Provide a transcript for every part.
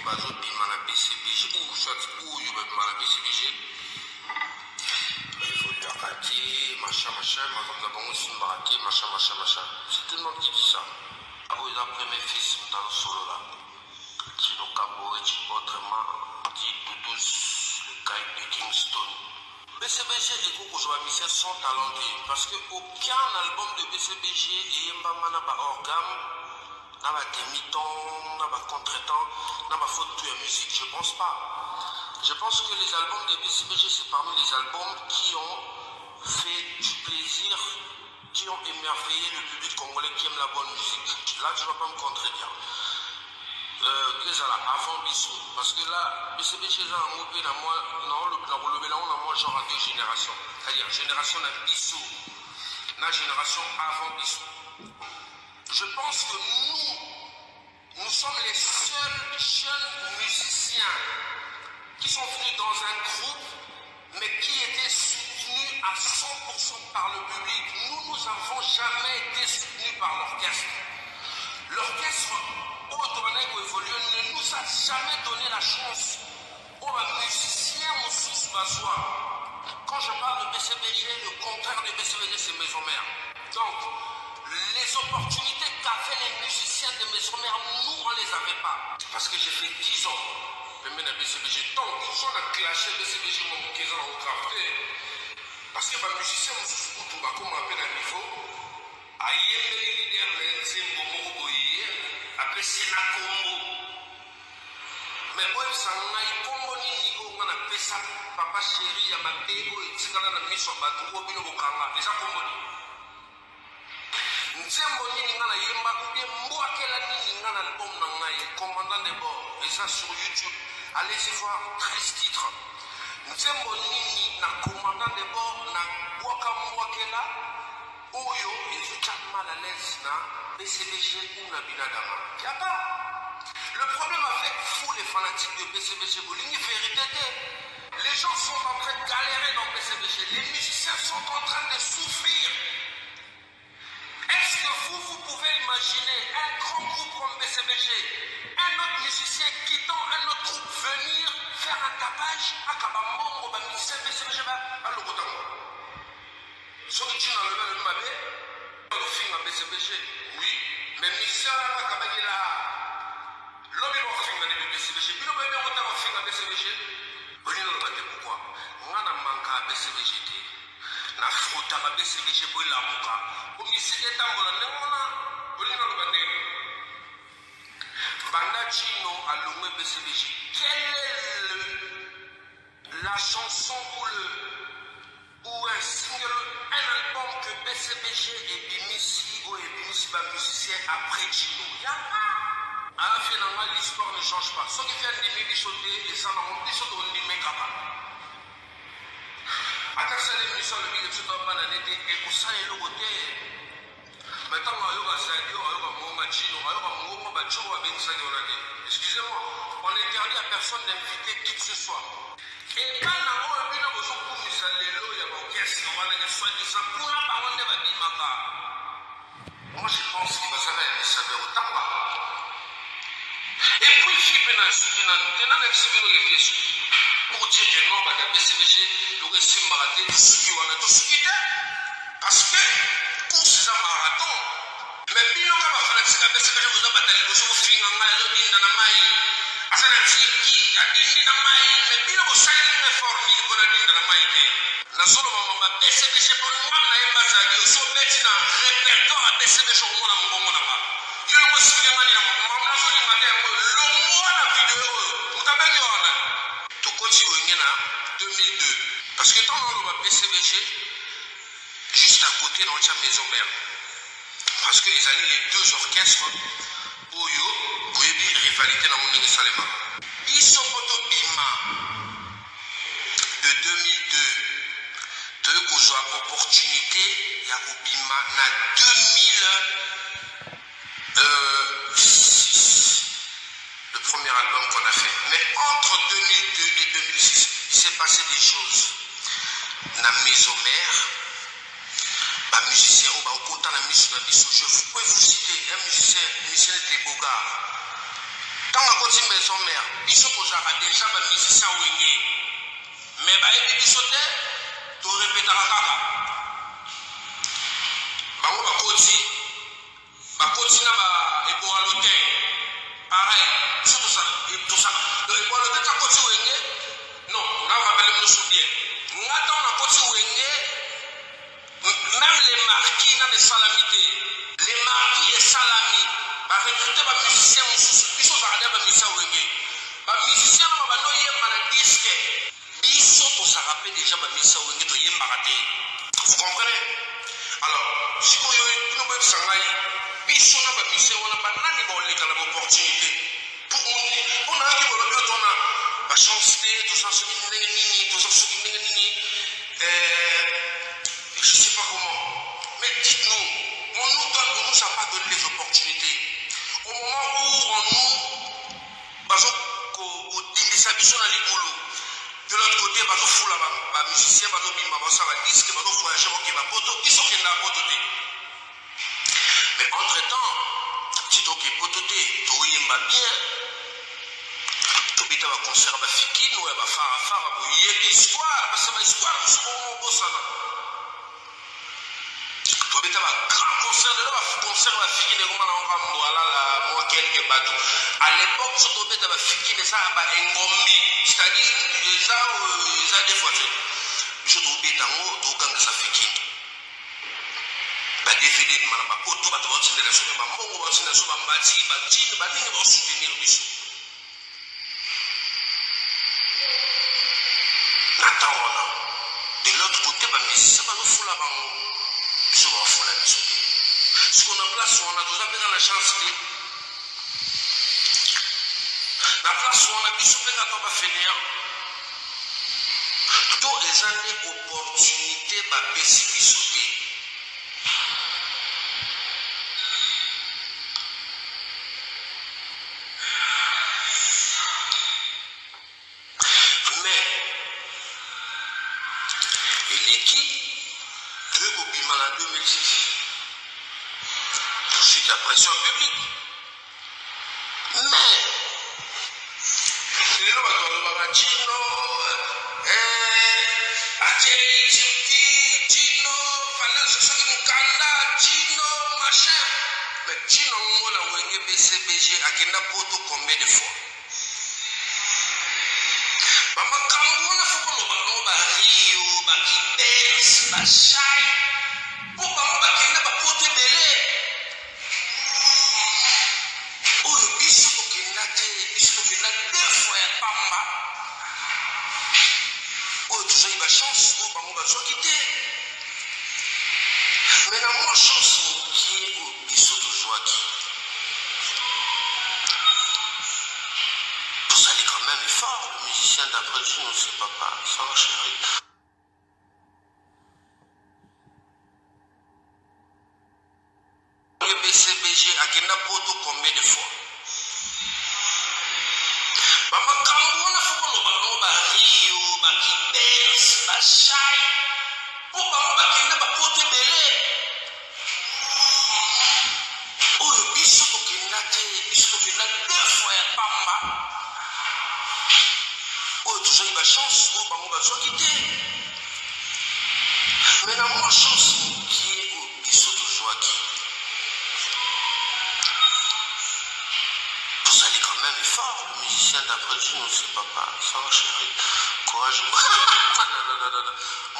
bazo bima na BCBG ou soit ou yo bima na BCBG il faut lui arrêter machin comme d'abord simbarate machin c'est tout le monde qui dit ça oh il a premier fils dans le solo là Tino Cabo et autrement dit Doudous le gars de Kingston BCBG et Koko Joamisia sont talentés parce que aucun album de BCBG et Mbama n'a pas organe n'a pas demi-temps, n'a pas contre-temps, n'a pas faute de musique, je pense pas. Je pense que les albums de BCBG, c'est parmi les albums qui ont fait du plaisir, qui ont émerveillé le public congolais qui aime la bonne musique. Là, tu ne vas pas me contredire. Avant Bissou, parce que là, BCBG, là, on a moins genre à deux générations. C'est-à-dire, génération de Bissou, la génération avant Bissou. Je pense que nous sommes les seuls jeunes musiciens qui sont venus dans un groupe, mais qui étaient soutenus à 100% par le public. Nous n'avons jamais été soutenus par l'orchestre. L'orchestre, au évolué, ne nous a jamais donné la chance. Aux musiciens, on sous-basois. Quand je parle de BCBG, le contraire de BCBG, c'est Maison Mère. Donc, les opportunités qu'avaient les musiciens de Maison Mère, nous, on ne les avait pas. Parce que j'ai fait 10 ans. Même à BCBG, tant qu'on a clashé BCBG, mon 15 ans au travail. Parce que les musiciens, on se fout tout, comme on appelle un niveau. Aïe, les leaders, c'est Momo après c'est la Congo. Mais moi, ça m'a dit, Congo, on a fait ça, papa chéri, à ma bégo, et c'est quand on a mis sur bateau, au bino bokanga, les Congo. Nzembo nini ngana yemba ubie mwakela nini ngana album na ngai commandant de bord et ça sur YouTube allez-y voir 13 titres Nzembo nini na commandant de bord na waka mwakela oyo ezuta mal à l'aise na BCBG ou na binadama y'a pas le problème avec vous les fanatiques de BCBG bolingi vérité les gens sont en train de galérer dans BCBG les musiciens sont en train de souffrir. Est-ce que vous pouvez imaginer un grand groupe comme BCBG, un autre musicien quittant un autre groupe, venir faire un tapage à Kabambo, au musicien BCBG, à l'Ogotango? Ce que tu n'as le même mabé, le film à BCBG, oui, mais musicien là, Kabagi là, l'homme il va faire un BCBG, puis le bébé va faire un film à BCBG. Vous ne le savez pourquoi? On a manqué à BCBG. Na fruta ba BCBG pour la muka au misiki etambola ndemona bolina lo bandelo banda chino alongwe BCBG quelle est la chanson ou un single un album que BCBG et Bimisi ou Bimisi ba musicien après chino y'a pas à finalement l'histoire ne change pas ce qui vient de bichoter et ça n'a pas bichoter on n'y met pas. Attention les musiciens, le milieu de ce temps, et pour ça, il y a le côté. Maintenant, excusez-moi, on interdit à personne d'inviter qui que ce soit. Et quand on a vu l'orchestre, moi je pense qu'il va s'arrêter au Tamba. Et puis, pour dire que non, BCBG, le récit marathon, parce que pour ces marathons, mais bien on va faire la BCBG, vous avez battu le jour fin en maille, l'île de la maille, à sa qui a dit l'île de la maille, mais bien on s'est dit l'effort, l'île de la maille. La zone où on va BCBG pour nous, on a un bazar, on s'est bêti dans le répertoire à BCBG au monde à mon moment là-bas. Il y a un aussi bien manière, on a fait une manière, le mois la vidéo, vous avez vu, tout continue en 2002. Parce que quand on va BCBG, juste à côté, dans la Maison Mère, parce qu'ils allaient les deux orchestres, Oyo, Boyebi, rivalité dans mon Salema. Isopoto Bima de 2002, tu as une opportunité, il y a Bima en 2006, le premier album qu'on a fait. Mais entre 2002 et 2006, il s'est passé des choses. Dans la Maison Mère, un musicien, je peux vous citer un musicien, Michel Debogar. Quand on continue maison mère, ils sont déjà des musiciens wingés. Mais ils sont tu répètes à la caca. Bango bakoti na ba eboalote. Pareil, tout ça. Le eboalote ta koti wenge. Non, là on rappelle nous souviens. Ngata on a koti wenge. Même les marquis dans les salamités. Les marquis et salami. Ba recruter ba musicien mususu. Biso za ba musicien wenge. Ba musicien na ba no yemba na disque. Biso to ça rappelle déjà ba musicien wenge to yemba raté. Vous comprenez? Alors, si vous avez une bonne sangaï, biso na ba musicien wana ba nani ba oleka la opportunité. Pour on a qui va le donner la chance tout ça sur nini, tout ça sur nini. Je ne sais pas comment. Mais dites-nous, on nous a pas donné les opportunités. Au moment où on nous, de l'autre côté, les musiciens, les disques, les voyageurs, mais entre-temps, si tu es pototé, tu es bien, tu es un concert de Fikine ou un phare, il y a une histoire, parce que l'histoire, c'est un beau salon. Tu as un grand concert de Fikine, à l'époque, tu as un Fikine, c'est-à-dire, ils ont des voitures. Je trouve que tu as un Fikine. Ba DVD de mana ba poto ba to tsine la sobe ba mongo ba tsine so ba mbati ba tine ba ningi ba soutenir biso. Natana. De l'autre côté ba musicien ba fula ba biso ba fula biso. Si on a place on a déjà bien la chance de la place on a biso pe ka to ba finir. Tous les années opportunité ba pesi biso. Suite à la pression publique. Mais, les gens qui Gino, Gino, Gino, machin. Mais Gino, on a oué BCBG à Kenda Poto combien de fois? Maman, quand on a fait qu'on va Rio, Bakibes, Bachai, pour maman, Bakenda, Bapote Belé. Oh, le bisou qui n'a deux fois à Pamba. Oh, tu as eu la chance, oh, maman, va se quitter. Mais la moins chance, qui est au bisou toujours qui. Vous allez quand même fort, le musicien d'après Dieu, non, c'est papa, ça va chérie. Le BCBG à Kenda Poto combien de fois? Maman, quand on a fait qu'on va Rio, Bakibes, Bachai, pour maman, Bakenda, Bapote Belé. Oh, le bisou qui n'a deux fois à Pamba. Oh, tu as eu la chance, oh, maman, va se quitter. Mais la moins chance, qui est au bisou toujours qui. Vous allez quand même fort, le musicien d'après Dieu, non, c'est papa, ça va chérie. Courage. Non.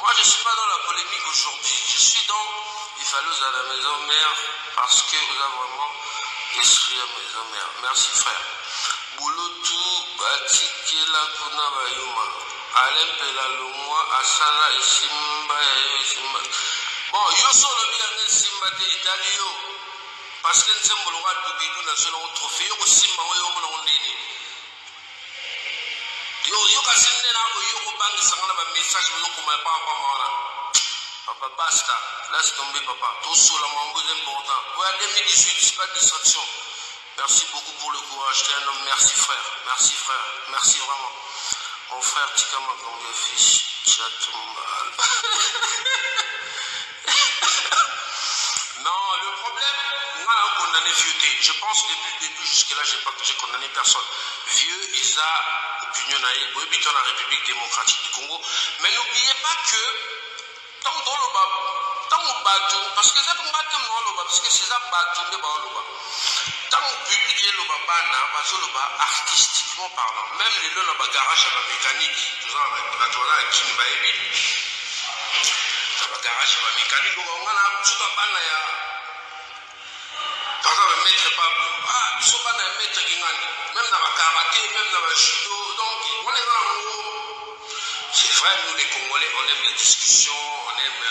Moi, je ne suis pas dans la polémique aujourd'hui. Je suis dans il fallait à la maison mère parce que vous avez vraiment esprit à maison mère. Merci frère. Bouloutou, Batikela Kuna Bayuma. Alem Pela Lomwa, Asala et Simba et Simba. Bon, yo solo bien Simba de Italio. Parce que nous sommes le roi de Bidou dans ce trophée. Yo Simba, yo Monondini. Yo Kassine, yo Bang Sangana, message, yo Kuma Papa. Papa, basta. Laisse tomber, papa. Tout seul, mon beau important. Ouais, 2018, c'est pas de distraction. Merci beaucoup pour le courage. T'es un homme. Merci, frère. Merci, frère. Merci vraiment. Mon frère, Tikama, combien fils, Chatombal. Non, le problème, on a condamné vieux. Je pense que depuis le début jusque-là, j'ai condamné personne. Vieux, Isa, opinion naïve, oui, dans la République démocratique du Congo. Mais n'oubliez pas que, tant dans le bas, parce que ça tombe pas dans le bas, parce que c'est ça, bateau, tant au public, il y a le bas, artistiquement parlant. Même les lois, le garage à la mécanique, tout ça, la qui nous va aider. Le garage à la mécanique, on a tout à par exemple, le maître Pablo, ils sont pas dans le maître Guingani, même dans le karaté, même dans le judo, donc on est dans le haut. C'est vrai, nous les Congolais, on aime les discussions, on aime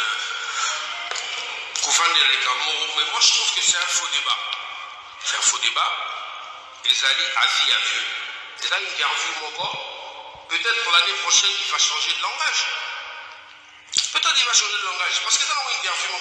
confondre les Cameroun, mais moi je trouve que c'est un faux débat. C'est un faux débat. Les alliés à vie à vieux. Et là, interview mon corps, peut-être pour l'année prochaine, il va changer de langage. Peut-être il va changer de langage, parce que dans l'interview,